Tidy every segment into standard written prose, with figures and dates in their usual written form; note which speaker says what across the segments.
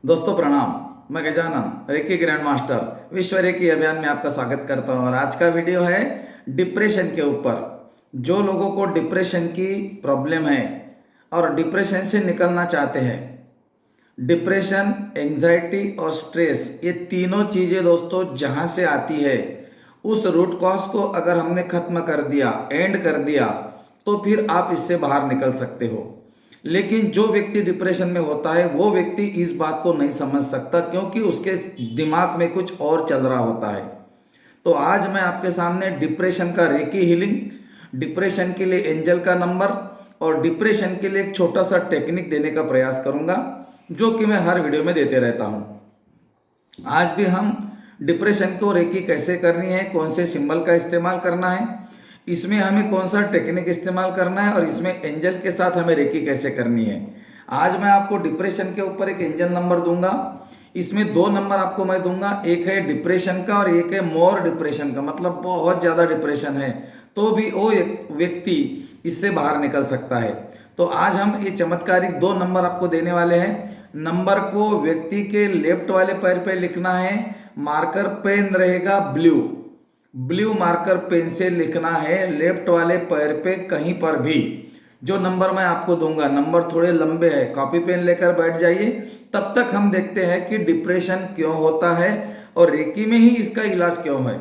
Speaker 1: दोस्तों प्रणाम। मैं गजानन रेकी ग्रैंड मास्टर विश्व रेकी अभियान में आपका स्वागत करता हूं और आज का वीडियो है डिप्रेशन के ऊपर। जो लोगों को डिप्रेशन की प्रॉब्लम है और डिप्रेशन से निकलना चाहते हैं, डिप्रेशन, एंजाइटी और स्ट्रेस, ये तीनों चीज़ें दोस्तों जहां से आती है, उस रूट कॉज को अगर हमने खत्म कर दिया, एंड कर दिया, तो फिर आप इससे बाहर निकल सकते हो। लेकिन जो व्यक्ति डिप्रेशन में होता है वो व्यक्ति इस बात को नहीं समझ सकता, क्योंकि उसके दिमाग में कुछ और चल रहा होता है। तो आज मैं आपके सामने डिप्रेशन का रेकी हीलिंग, डिप्रेशन के लिए एंजल का नंबर और डिप्रेशन के लिए एक छोटा सा टेक्निक देने का प्रयास करूंगा, जो कि मैं हर वीडियो में देते रहता हूं। आज भी हम डिप्रेशन को रेकी कैसे करनी है, कौन से सिंबल का इस्तेमाल करना है, इसमें हमें कौन सा टेक्निक इस्तेमाल करना है और इसमें एंजल के साथ हमें रेकी कैसे करनी है। आज मैं आपको डिप्रेशन के ऊपर एक एंजल नंबर दूंगा। इसमें दो नंबर आपको मैं दूंगा, एक है डिप्रेशन का और एक है मोर डिप्रेशन का, मतलब बहुत ज़्यादा डिप्रेशन है तो भी वो व्यक्ति इससे बाहर निकल सकता है। तो आज हम ये चमत्कारिक दो नंबर आपको देने वाले हैं। नंबर को व्यक्ति के लेफ्ट वाले पैर पे लिखना है, मार्कर पेन रहेगा ब्लू मार्कर पेन से लिखना है लेफ्ट वाले पैर पे कहीं पर भी। जो नंबर मैं आपको दूंगा, नंबर थोड़े लंबे हैं, कॉपी पेन लेकर बैठ जाइए। तब तक हम देखते हैं कि डिप्रेशन क्यों होता है और रेकी में ही इसका इलाज क्यों है।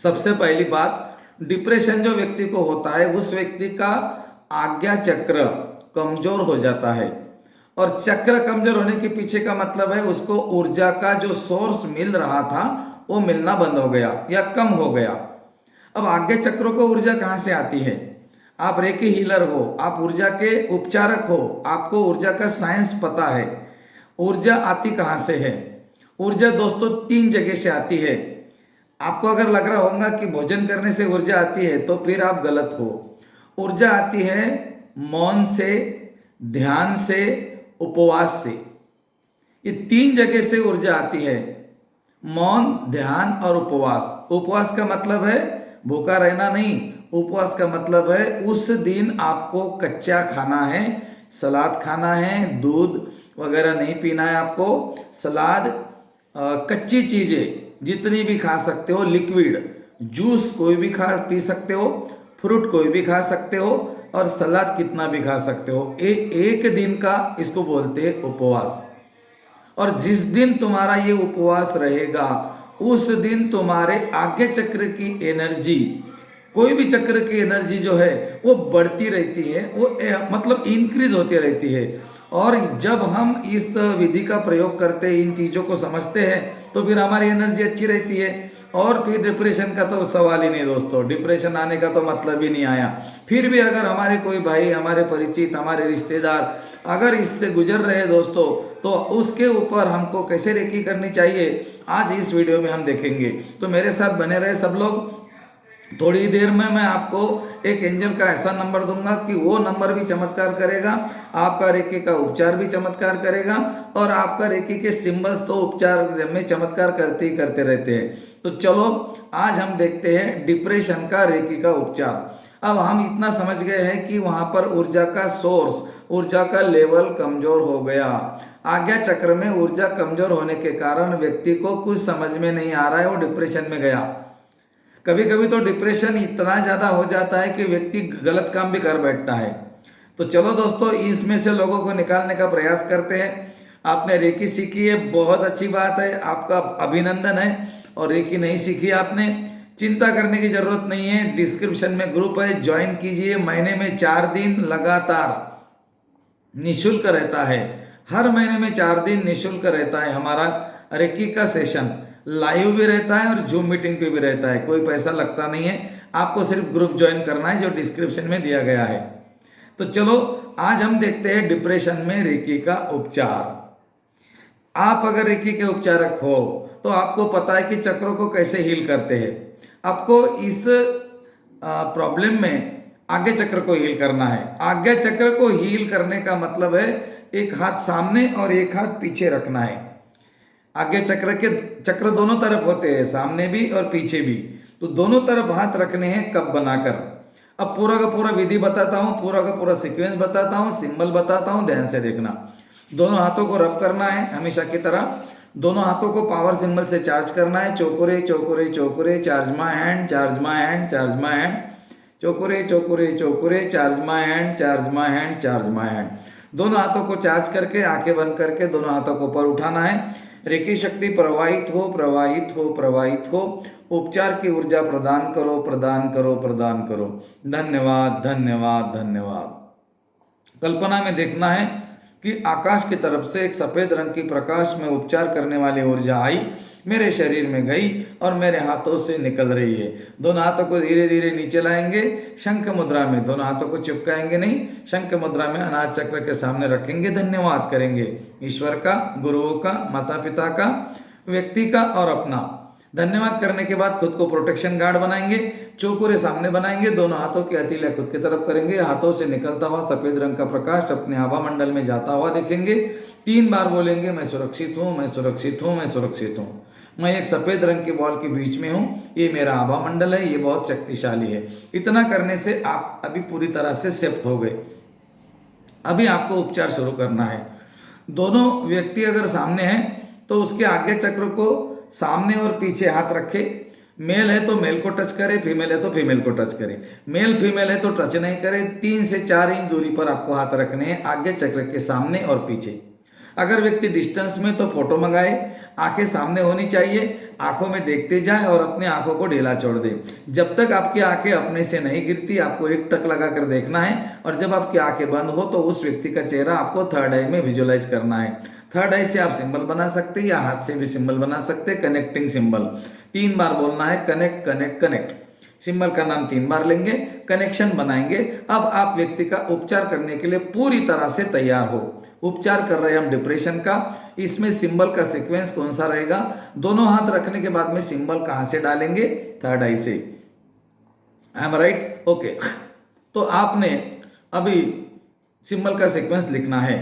Speaker 1: सबसे पहली बात, डिप्रेशन जो व्यक्ति को होता है उस व्यक्ति का आज्ञा चक्र कमजोर हो जाता है, और चक्र कमजोर होने के पीछे का मतलब है उसको ऊर्जा का जो सोर्स मिल रहा था वो मिलना बंद हो गया या कम हो गया। अब आज्ञा चक्रों को ऊर्जा कहाँ से आती है? आप रेकी हीलर हो, आप ऊर्जा के उपचारक हो, आपको ऊर्जा का साइंस पता है। ऊर्जा आती कहाँ से है? ऊर्जा दोस्तों तीन जगह से आती है। आपको अगर लग रहा होगा कि भोजन करने से ऊर्जा आती है तो फिर आप गलत हो। ऊर्जा आती है मौन से, ध्यान से, उपवास से। ये तीन जगह से ऊर्जा आती है, मौन, ध्यान और उपवास। उपवास का मतलब है भूखा रहना नहीं, उपवास का मतलब है उस दिन आपको कच्चा खाना है, सलाद खाना है, दूध वगैरह नहीं पीना है आपको। सलाद, कच्ची चीजें जितनी भी खा सकते हो, लिक्विड जूस कोई भी पी सकते हो, फ्रूट कोई भी खा सकते हो और सलाद कितना भी खा सकते हो। एक दिन का इसको बोलते हैं उपवास। और जिस दिन तुम्हारा ये उपवास रहेगा उस दिन तुम्हारे आज्ञा चक्र की एनर्जी, कोई भी चक्र की एनर्जी जो है वो बढ़ती रहती है, वो मतलब इंक्रीज होती रहती है। और जब हम इस विधि का प्रयोग करते हैं, इन चीज़ों को समझते हैं, तो फिर हमारी एनर्जी अच्छी रहती है और फिर डिप्रेशन का तो सवाल ही नहीं दोस्तों। डिप्रेशन आने का तो मतलब ही नहीं आया। फिर भी अगर हमारे कोई भाई, हमारे परिचित, हमारे रिश्तेदार अगर इससे गुजर रहे दोस्तों, तो उसके ऊपर हमको कैसे रेकी करनी चाहिए आज इस वीडियो में हम देखेंगे। तो मेरे साथ बने रहे सब लोग। थोड़ी देर में मैं आपको एक एंजल का ऐसा नंबर दूंगा कि वो नंबर भी चमत्कार करेगा, आपका रेकी का उपचार भी चमत्कार करेगा और आपका रेकी के सिंबल्स तो उपचार में चमत्कार करते ही करते रहते हैं। तो चलो आज हम देखते हैं डिप्रेशन का रेकी का उपचार। अब हम इतना समझ गए हैं कि वहां पर ऊर्जा का सोर्स, ऊर्जा का लेवल कमजोर हो गया। आज्ञा चक्र में ऊर्जा कमजोर होने के कारण व्यक्ति को कुछ समझ में नहीं आ रहा है, वो डिप्रेशन में गया। कभी कभी तो डिप्रेशन इतना ज़्यादा हो जाता है कि व्यक्ति गलत काम भी कर बैठता है। तो चलो दोस्तों, इसमें से लोगों को निकालने का प्रयास करते हैं। आपने रेकी सीखी है, बहुत अच्छी बात है, आपका अभिनंदन है। और रेकी नहीं सीखी आपने, चिंता करने की जरूरत नहीं है। डिस्क्रिप्शन में ग्रुप है, ज्वाइन कीजिए। महीने में 4 दिन लगातार निःशुल्क रहता है। हर महीने में 4 दिन निःशुल्क रहता है हमारा रेकी का सेशन। लाइव भी रहता है और जूम मीटिंग पे भी रहता है, कोई पैसा लगता नहीं है। आपको सिर्फ ग्रुप ज्वाइन करना है जो डिस्क्रिप्शन में दिया गया है। तो चलो आज हम देखते हैं डिप्रेशन में रेकी का उपचार। आप अगर रेकी के उपचारक हो तो आपको पता है कि चक्रों को कैसे हील करते हैं। आपको इस प्रॉब्लम में आज्ञा चक्र को हील करना है। आज्ञा चक्र को हील करने का मतलब है एक हाथ सामने और एक हाथ पीछे रखना है। आगे चक्र के चक्र दोनों तरफ होते हैं, सामने भी और पीछे भी। तो दोनों तरफ हाथ रखने हैं कप बनाकर। अब पूरा का पूरा विधि बताता हूँ, पूरा का पूरा सीक्वेंस बताता हूँ, सिंबल बताता हूँ, ध्यान से देखना। दोनों हाथों को रब करना है हमेशा की तरह। दोनों हाथों को पावर सिंबल से चार्ज करना है। चोकुरे चोकुरे चोकुरे, charge my hand, charge my hand, charge my hand. चोकुरे चोकुरे चोकुरे, charge my hand, charge my hand, charge my hand. दोनों हाथों को चार्ज करके आंखें बंद करके दोनों हाथों को ऊपर उठाना है। रेकी शक्ति प्रवाहित हो, प्रवाहित हो, प्रवाहित हो। उपचार की ऊर्जा प्रदान करो, प्रदान करो, प्रदान करो। धन्यवाद, धन्यवाद, धन्यवाद। कल्पना में देखना है कि आकाश की तरफ से एक सफेद रंग की प्रकाश में उपचार करने वाली ऊर्जा आई, मेरे शरीर में गई और मेरे हाथों से निकल रही है। दोनों हाथों को धीरे धीरे नीचे लाएंगे, शंख मुद्रा में। दोनों हाथों को चिपकाएंगे नहीं, शंख मुद्रा में अनाज चक्र के सामने रखेंगे। धन्यवाद करेंगे ईश्वर का, गुरुओं का, माता पिता का, व्यक्ति का और अपना। धन्यवाद करने के बाद खुद को प्रोटेक्शन गार्ड बनाएंगे। चौकुरे सामने बनाएंगे, दोनों हाथों की हथेलियां खुद की तरफ करेंगे। हाथों से निकलता हुआ सफेद रंग का प्रकाश अपने आभा मंडल में जाता हुआ देखेंगे। 3 बार बोलेंगे, मैं सुरक्षित हूँ, मैं सुरक्षित हूँ, मैं सुरक्षित हूँ। मैं एक सफेद रंग के बॉल के बीच में हूँ, ये मेरा आभा मंडल है, ये बहुत शक्तिशाली है। इतना करने से आप अभी पूरी तरह से शिफ्ट हो गए। अभी आपको उपचार शुरू करना है। दोनों व्यक्ति अगर सामने हैं तो उसके आगे चक्र को सामने और पीछे हाथ रखे। मेल है तो मेल को टच करे, फीमेल है तो फीमेल को टच करे। मेल फीमेल है तो टच नहीं करे। 3 से 4 इंच दूरी पर आपको हाथ रखने हैं आगे चक्र के सामने और पीछे। अगर व्यक्ति डिस्टेंस में तो फोटो मंगाए, आंखें सामने होनी चाहिए, आंखों में देखते जाए और अपने आंखों को ढीला छोड़ दे। जब तक आपकी आंखें अपने से नहीं गिरती आपको एक टक लगा कर देखना है, और जब आपकी आंखें बंद हो तो उस व्यक्ति का चेहरा आपको थर्ड आई में विजुअलाइज करना है। थर्ड आई से आप सिंबल बना सकते हैं या हाथ से भी सिंबल बना सकते हैं। कनेक्टिंग सिंबल 3 बार बोलना है, कनेक्ट कनेक्ट कनेक्ट। सिंबल का नाम 3 बार लेंगे, कनेक्शन बनाएंगे। अब आप व्यक्ति का उपचार करने के लिए पूरी तरह से तैयार हो। उपचार कर रहे हैं हम डिप्रेशन का। इसमें सिंबल का सीक्वेंस कौन सा रहेगा? दोनों हाथ रखने के बाद में सिंबल कहां से डालेंगे? थर्ड आई से। I am right? ओके। तो आपने अभी सिंबल का सीक्वेंस लिखना है।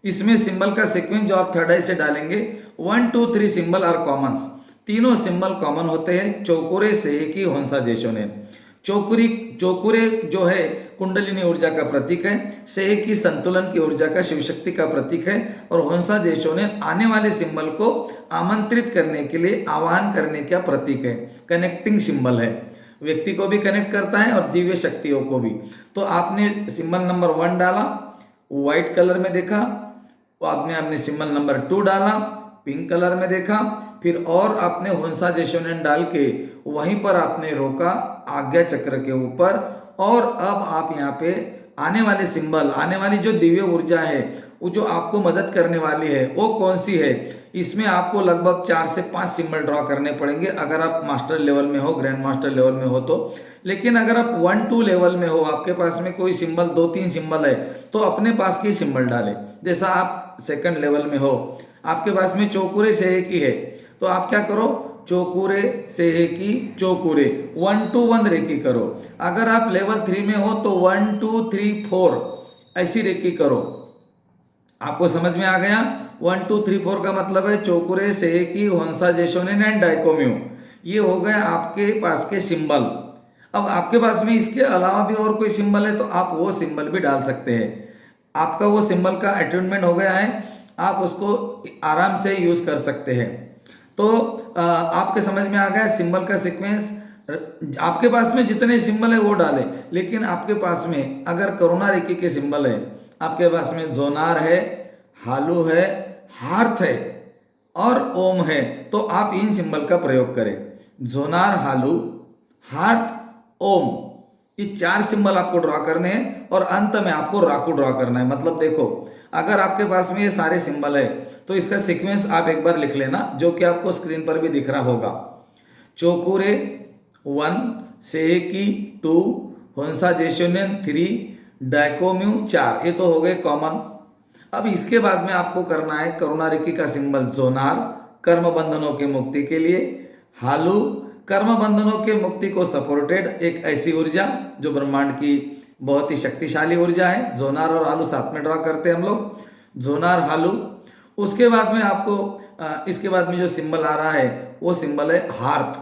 Speaker 1: इसमें सिंबल का सीक्वेंस जो आप थर्ड आई से डालेंगे, 1 2 3 सिंबल आर कॉमन्स। तीनों सिंबल कॉमन होते हैं। चौकुरे से की होंसा देशों चौकुरे जो है कुंडलिनी ऊर्जा का प्रतीक है। सेह की संतुलन की ऊर्जा का, शिव शक्ति का प्रतीक है। और होंसा देशों ने आने वाले सिंबल को आमंत्रित करने के लिए, आह्वान करने का प्रतीक है। कनेक्टिंग सिंबल है, व्यक्ति को भी कनेक्ट करता है और दिव्य शक्तियों को भी। तो आपने सिंबल नंबर 1 डाला, व्हाइट कलर में देखा। आपने सिंबल नंबर 2 डाला, पिंक कलर में देखा। फिर और आपने होंसा देशोनेन डाल के वहीं पर आपने रोका आज्ञा चक्र के ऊपर। और अब आप यहाँ पे आने वाले सिंबल, आने वाली जो दिव्य ऊर्जा है, वो जो आपको मदद करने वाली है, वो कौन सी है? इसमें आपको लगभग 4 से 5 सिंबल ड्रॉ करने पड़ेंगे अगर आप मास्टर लेवल में हो, ग्रैंड मास्टर लेवल में हो तो। लेकिन अगर आप 1 2 लेवल में हो, आपके पास में कोई सिंबल 2 3 सिंबल है, तो अपने पास की सिंबल डालें। जैसा आप सेकंड लेवल में हो, आपके पास में चौकुरे सेह की है, तो आप क्या करो? चौकुरे सेह की चौकुरे 1 2 1 रेकी करो। अगर आप लेवल 3 में हो तो 1 2 3 4 ऐसी रेकी करो। आपको समझ में आ गया? 1 2 3 4 का मतलब है चौकुरे सेह की, होंसा देशोनेन एंड डाइकोम्यू। ये हो गए आपके पास के सिंबल। अब आपके पास में इसके अलावा भी और कोई सिंबल है तो आप वो सिंबल भी डाल सकते हैं। आपका वो सिंबल का अटैचमेंट हो गया है, आप उसको आराम से यूज कर सकते हैं। तो आपके समझ में आ गया सिंबल का सीक्वेंस। आपके पास में जितने सिंबल है वो डालें। लेकिन आपके पास में अगर करुणा रेखी के सिंबल है, आपके पास में जोनार है, हालू है, हार्थ है और ओम है, तो आप इन सिंबल का प्रयोग करें। जोनार, हालू, हार्थ, ओम, ये 4 सिंबल आपको ड्रॉ करने हैं और अंत में आपको राकू ड्रॉ करना है। मतलब देखो, अगर आपके पास में ये सारे सिंबल है तो इसका सीक्वेंस आप एक बार लिख लेना, जो कि आपको स्क्रीन पर भी दिख रहा होगा। चौकुरे 1, सेकी 2, होंसा देशोनेन 3, डाइकोम्यू 4। ये तो हो गए कॉमन। अब इसके बाद में आपको करना है करुणा रेखी का सिंबल जोनार, कर्म बंधनों के मुक्ति के लिए। हालू, कर्म बंधनों के मुक्ति को सपोर्टेड एक ऐसी ऊर्जा जो ब्रह्मांड की बहुत ही शक्तिशाली ऊर्जा है। जोनार और हालू साथ में ड्रॉ करते हैं हम लोग, जोनार, हालू। उसके बाद में आपको इसके बाद में जो सिंबल आ रहा है वो सिंबल है हार्थ।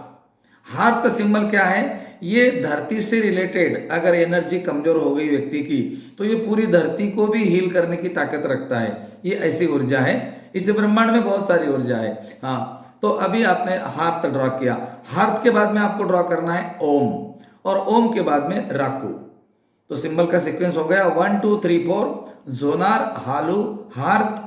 Speaker 1: हार्थ सिंबल क्या है? ये धरती से रिलेटेड अगर एनर्जी कमजोर हो गई व्यक्ति की तो ये पूरी धरती को भी हील करने की ताकत रखता है। ये ऐसी ऊर्जा है, इस ब्रह्मांड में बहुत सारी ऊर्जा है। हाँ, तो अभी आपने हार्ट ड्रॉ किया, हार्ट के बाद में आपको ड्रॉ करना है ओम, और ओम के बाद में राकू। तो सिंबल का सीक्वेंस हो गया 1 2 3 4, जोनार, हालू, हार्ट,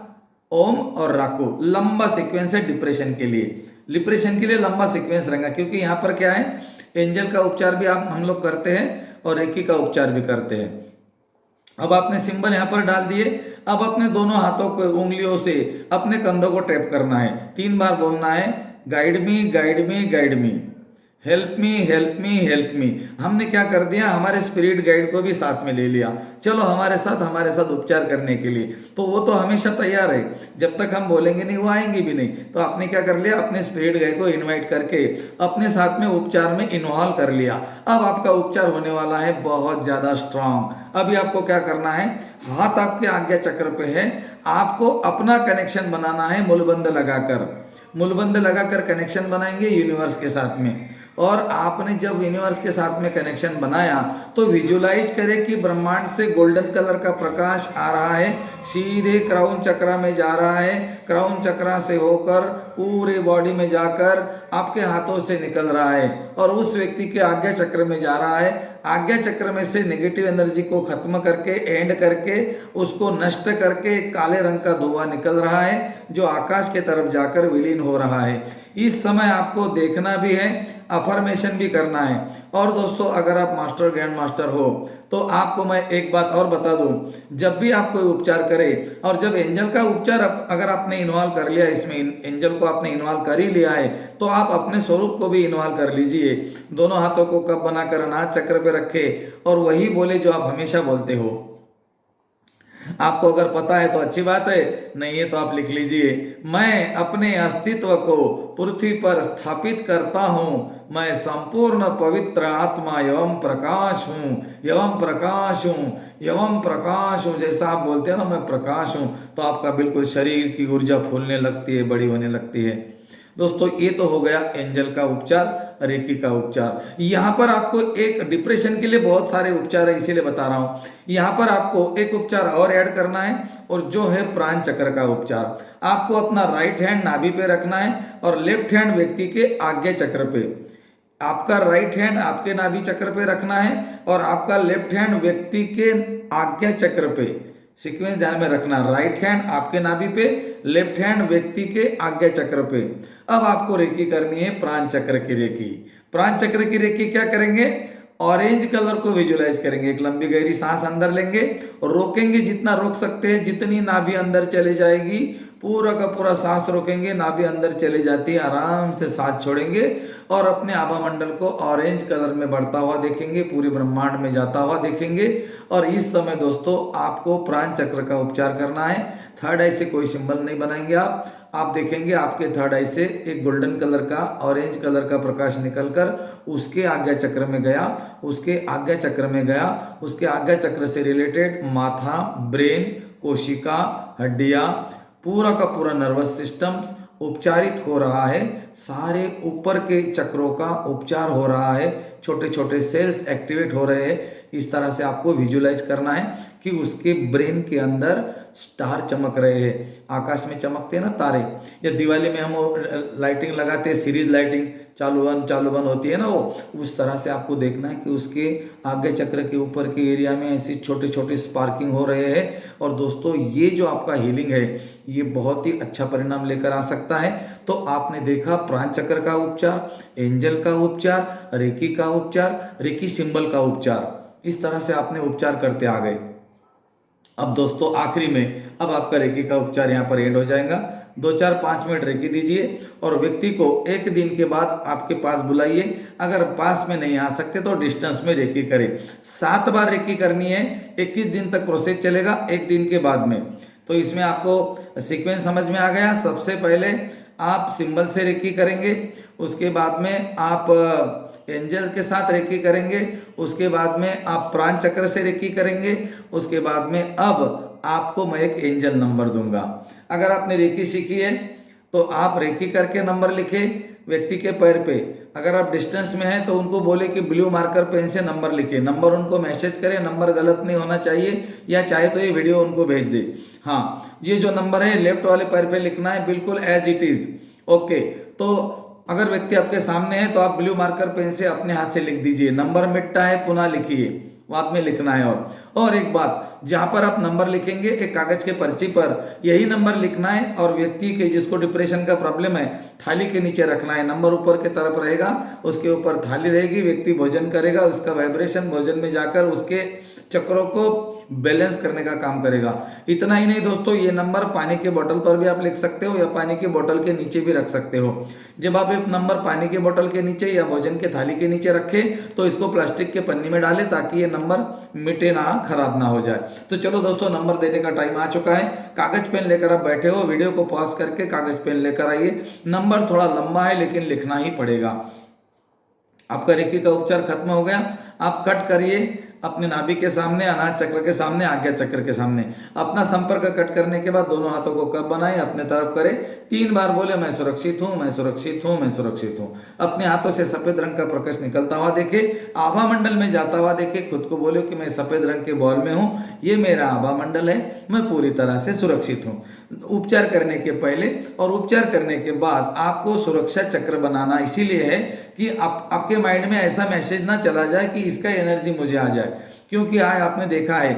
Speaker 1: ओम और राकू। लंबा सीक्वेंस है डिप्रेशन के लिए। डिप्रेशन के लिए लंबा सीक्वेंस रहेगा, क्योंकि यहाँ पर क्या है, एंजल का उपचार भी हम लोग करते हैं और रेकी का उपचार भी करते हैं। अब आपने सिंबल यहाँ पर डाल दिए। अब अपने दोनों हाथों को उंगलियों से अपने कंधों को टैप करना है, 3 बार बोलना है, guide me, guide me, guide me, help me, help me, help me. हमने क्या कर दिया, हमारे स्पिरिट गाइड को भी साथ में ले लिया, चलो हमारे साथ उपचार करने के लिए। तो वो तो हमेशा तैयार है, जब तक हम बोलेंगे नहीं वो आएंगे भी नहीं। तो आपने क्या कर लिया, अपने स्पिरिट गाइड को इनवाइट करके अपने साथ में उपचार में इन्वॉल्व कर लिया। अब आपका उपचार होने वाला है बहुत ज्यादा स्ट्रांग। अभी आपको क्या करना है, हाथ आपके आज्ञा चक्र पे है, आपको अपना कनेक्शन बनाना है मूलबंध लगाकर कनेक्शन बनाएंगे यूनिवर्स के साथ में। और आपने जब यूनिवर्स के साथ में कनेक्शन बनाया तो विजुलाइज करें कि ब्रह्मांड से गोल्डन कलर का प्रकाश आ रहा है, सीधे क्राउन चक्रा में जा रहा है, क्राउन चक्रा से होकर पूरे बॉडी में जाकर आपके हाथों से निकल रहा है और उस व्यक्ति के आज्ञा चक्र में जा रहा है। आज्ञा चक्र में से नेगेटिव एनर्जी को खत्म करके, एंड करके, उसको नष्ट करके काले रंग का धुआं निकल रहा है जो आकाश के तरफ जाकर विलीन हो रहा है। इस समय आपको देखना भी है, अफर्मेशन भी करना है। और दोस्तों, अगर आप मास्टर ग्रैंड मास्टर हो तो आपको मैं एक बात और बता दूं, जब भी आप कोई उपचार करें और जब एंजल का उपचार अगर आपने इन्वॉल्व कर लिया, इसमें एंजल को आपने इन्वॉल्व कर ही लिया है, तो आप अपने स्वरूप को भी इन्वॉल्व कर लीजिए। दोनों हाथों को कब बनाकर अनाज चक्र पे रखे और वही बोले जो आप हमेशा बोलते हो। आपको अगर पता है तो अच्छी बात है, नहीं है तो आप लिख लीजिए, मैं अपने अस्तित्व को पृथ्वी पर स्थापित करता हूं, मैं संपूर्ण पवित्र आत्मा एवं प्रकाश हूं, एवं प्रकाश हूं, एवं प्रकाश हूं। जैसा आप बोलते हैं ना, मैं प्रकाश हूं, तो आपका बिल्कुल शरीर की ऊर्जा फूलने लगती है, बड़ी होने लगती है। दोस्तों, ये तो हो गया एंजल का उपचार, रेकी का उपचार। यहाँ पर आपको एक डिप्रेशन के लिए बहुत सारे उपचार है, इसीलिए बता रहा हूँ। यहाँ पर आपको एक उपचार और ऐड करना है, और जो है प्राण चक्र का उपचार। आपको अपना राइट हैंड नाभि पे रखना है और लेफ्ट हैंड व्यक्ति के आज्ञा चक्र पे। आपका राइट हैंड आपके नाभि चक्र पे रखना है और आपका लेफ्ट हैंड व्यक्ति के आज्ञा चक्र पे। सीक्वेंस ध्यान में रखना, राइट हैंड आपके नाभि पे, लेफ्ट हैंड व्यक्ति के आज्ञा चक्र पे। अब आपको रेकी करनी है प्राण चक्र की रेकी। प्राण चक्र की रेकी क्या करेंगे, ऑरेंज कलर को विजुलाइज करेंगे। एक लंबी गहरी सांस अंदर लेंगे और रोकेंगे, जितना रोक सकते हैं, जितनी नाभि अंदर चले जाएगी पूरा का पूरा सांस रोकेंगे, नाभि अंदर चले जाती है, आराम से सांस छोड़ेंगे और अपने आभा मंडल को ऑरेंज कलर में बढ़ता हुआ देखेंगे, पूरे ब्रह्मांड में जाता हुआ देखेंगे। और इस समय दोस्तों आपको प्राण चक्र का उपचार करना है। थर्ड आई से कोई सिंबल नहीं बनाएंगे आप देखेंगे आपके थर्ड आई से एक गोल्डन कलर का, ऑरेंज कलर का प्रकाश निकलकर उसके आज्ञा चक्र में गया, उसके आज्ञा चक्र में गया, उसके आज्ञा चक्र से रिलेटेड माथा, ब्रेन, कोशिका, हड्डियां, पूरा का पूरा नर्वस सिस्टम्स उपचारित हो रहा है। सारे ऊपर के चक्रों का उपचार हो रहा है, छोटे छोटे सेल्स एक्टिवेट हो रहे हैं। इस तरह से आपको विजुलाइज करना है कि उसके ब्रेन के अंदर स्टार चमक रहे हैं। आकाश में चमकते हैं ना तारे, या दिवाली में हम लाइटिंग लगाते हैं, सीरीज लाइटिंग चालू बंद होती है ना, वो उस तरह से आपको देखना है कि उसके आगे चक्र के ऊपर के एरिया में ऐसी छोटे छोटे स्पार्किंग हो रहे हैं। और दोस्तों, ये जो आपका हीलिंग है ये बहुत ही अच्छा परिणाम लेकर आ सकता है। तो आपने देखा प्राण चक्र का उपचार, एंजल का उपचार, रेकी का उपचार, रेकी सिंबल का उपचार, इस तरह से आपने उपचार करते आ गए। अब दोस्तों आखिरी में अब आपका रेकी का उपचार यहाँ पर एंड हो जाएगा। 2-4-5 मिनट रेकी दीजिए और व्यक्ति को एक दिन के बाद आपके पास बुलाइए। अगर पास में नहीं आ सकते तो डिस्टेंस में रेकी करें। 7 बार रेकी करनी है, 21 दिन तक प्रोसेस चलेगा, एक दिन के बाद में। तो इसमें आपको सीक्वेंस समझ में आ गया। सबसे पहले आप सिंबल से रेकी करेंगे, उसके बाद में आप एंजल के साथ रेकी करेंगे, उसके बाद में आप प्राण चक्र से रेकी करेंगे, उसके बाद में अब आपको मैं एक एंजल नंबर दूंगा। अगर आपने रेकी सीखी है तो आप रेकी करके नंबर लिखे व्यक्ति के पैर पे। अगर आप डिस्टेंस में हैं तो उनको बोले कि ब्लू मार्कर पेन से नंबर लिखे, नंबर उनको मैसेज करें, नंबर गलत नहीं होना चाहिए, या चाहे तो ये वीडियो उनको भेज दे। हाँ, ये जो नंबर है लेफ्ट वाले पैर पे लिखना है बिल्कुल एज इट इज। ओके, तो अगर व्यक्ति आपके सामने है तो आप ब्लू मार्कर पेन से अपने हाथ से लिख दीजिए, नंबर मिटता है पुनः लिखिए, बाद में लिखना है। और एक बात, जहां पर आप नंबर लिखेंगे एक कागज के पर्ची पर यही नंबर लिखना है, और व्यक्ति के जिसको डिप्रेशन का प्रॉब्लम है थाली के नीचे रखना है। नंबर ऊपर की तरफ रहेगा, उसके ऊपर थाली रहेगी, व्यक्ति भोजन करेगा, उसका वाइब्रेशन भोजन में जाकर उसके चक्रों को बैलेंस करने का काम करेगा। इतना ही नहीं दोस्तों, ये नंबर पानी के बोतल पर भी आप लिख सकते हो या पानी की बोतल के नीचे भी रख सकते हो। जब आप ये नंबर पानी के बोतल के नीचे या भोजन के थाली के नीचे रखें तो इसको प्लास्टिक के पन्नी में डालें ताकि ये नंबर मिटे ना, खराब ना हो जाए। तो चलो दोस्तों, नंबर देने का टाइम आ चुका है। कागज पेन लेकर आप बैठे हो, वीडियो को पॉज करके कागज पेन लेकर आइए। नंबर थोड़ा लंबा है लेकिन लिखना ही पड़ेगा। आपका रेकी का उपचार खत्म हो गया। आप कट करिए अपने नाभि के सामने, अनाज चक्र के सामने, आज्ञा चक्र के सामने। अपना संपर्क कट करने के बाद दोनों हाथों को कब बनाए, अपने तरफ करें, 3 बार बोले मैं सुरक्षित हूं, मैं सुरक्षित हूं, मैं सुरक्षित हूं। अपने हाथों से सफेद रंग का प्रकाश निकलता हुआ देखे, आभा मंडल में जाता हुआ देखे। खुद को बोले कि मैं सफेद रंग के बॉल में हूं, ये मेरा आभा मंडल है, मैं पूरी तरह से सुरक्षित हूं। उपचार करने के पहले और उपचार करने के बाद आपको सुरक्षा चक्र बनाना इसीलिए है कि आपके माइंड में ऐसा मैसेज ना चला जाए कि इसका एनर्जी मुझे आ जाए। क्योंकि आज आपने देखा है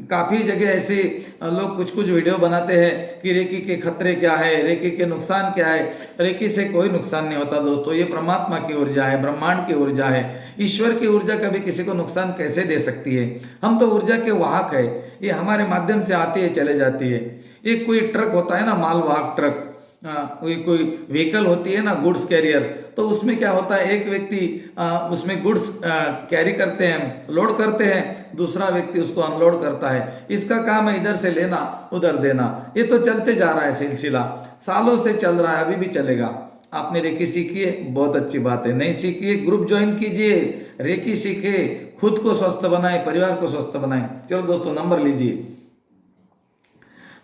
Speaker 1: काफ़ी जगह ऐसे लोग कुछ कुछ वीडियो बनाते हैं कि रेकी के खतरे क्या है, रेकी के नुकसान क्या है। रेकी से कोई नुकसान नहीं होता दोस्तों, ये परमात्मा की ऊर्जा है, ब्रह्मांड की ऊर्जा है। ईश्वर की ऊर्जा कभी किसी को नुकसान कैसे दे सकती है? हम तो ऊर्जा के वाहक है, ये हमारे माध्यम से आती है चले जाती है। एक कोई ट्रक होता है ना, मालवाहक ट्रक, कोई व्हीकल होती है ना, गुड्स कैरियर, तो उसमें क्या होता है, एक व्यक्ति उसमें गुड्स कैरी करते हैं, लोड करते हैं, दूसरा व्यक्ति उसको अनलोड करता है। इसका काम है इधर से लेना उधर देना। ये तो चलते जा रहा है सिलसिला, सालों से चल रहा है, अभी भी चलेगा। आपने रेकी सीखी है, बहुत अच्छी बात है। नहीं सीखी है, ग्रुप ज्वाइन कीजिए, रेकी सीखे, खुद को स्वस्थ बनाए, परिवार को स्वस्थ बनाए। चलो दोस्तों, नंबर लीजिए।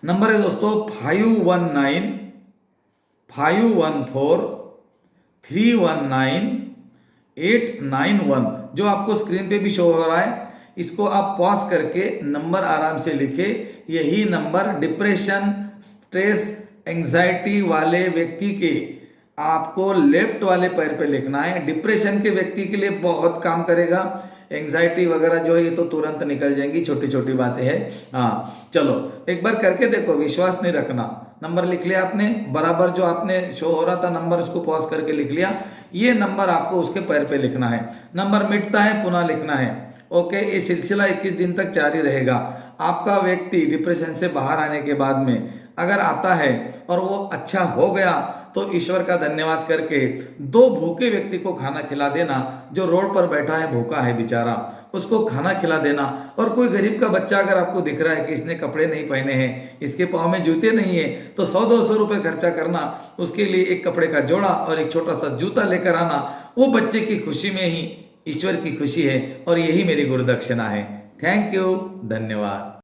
Speaker 1: नंबर है दोस्तों 519-514-319-891, जो आपको स्क्रीन पे भी शो हो रहा है। इसको आप पॉज करके नंबर आराम से लिखे। यही नंबर डिप्रेशन, स्ट्रेस, एंजाइटी वाले व्यक्ति के आपको लेफ्ट वाले पैर पे लिखना है। डिप्रेशन के व्यक्ति के लिए बहुत काम करेगा। एंजाइटी वगैरह जो है ये तो तुरंत निकल जाएंगी, छोटी छोटी बातें हैं। हाँ चलो एक बार करके देखो, विश्वास नहीं रखना। नंबर लिख लिया आपने, बराबर जो आपने शो हो रहा था नंबर, उसको पॉज करके लिख लिया। ये नंबर आपको उसके पैर पे लिखना है। नंबर मिटता है पुनः लिखना है। ओके, ये सिलसिला 21 दिन तक जारी रहेगा। आपका व्यक्ति डिप्रेशन से बाहर आने के बाद में अगर आता है और वो अच्छा हो गया तो ईश्वर का धन्यवाद करके 2 भूखे व्यक्ति को खाना खिला देना। जो रोड पर बैठा है भूखा है बेचारा, उसको खाना खिला देना। और कोई गरीब का बच्चा अगर आपको दिख रहा है कि इसने कपड़े नहीं पहने हैं, इसके पाँव में जूते नहीं है, तो 100-200 रुपये खर्चा करना, उसके लिए एक कपड़े का जोड़ा और एक छोटा सा जूता लेकर आना। वो बच्चे की खुशी में ही ईश्वर की खुशी है, और यही मेरी गुरुदक्षिणा है। थैंक यू, धन्यवाद।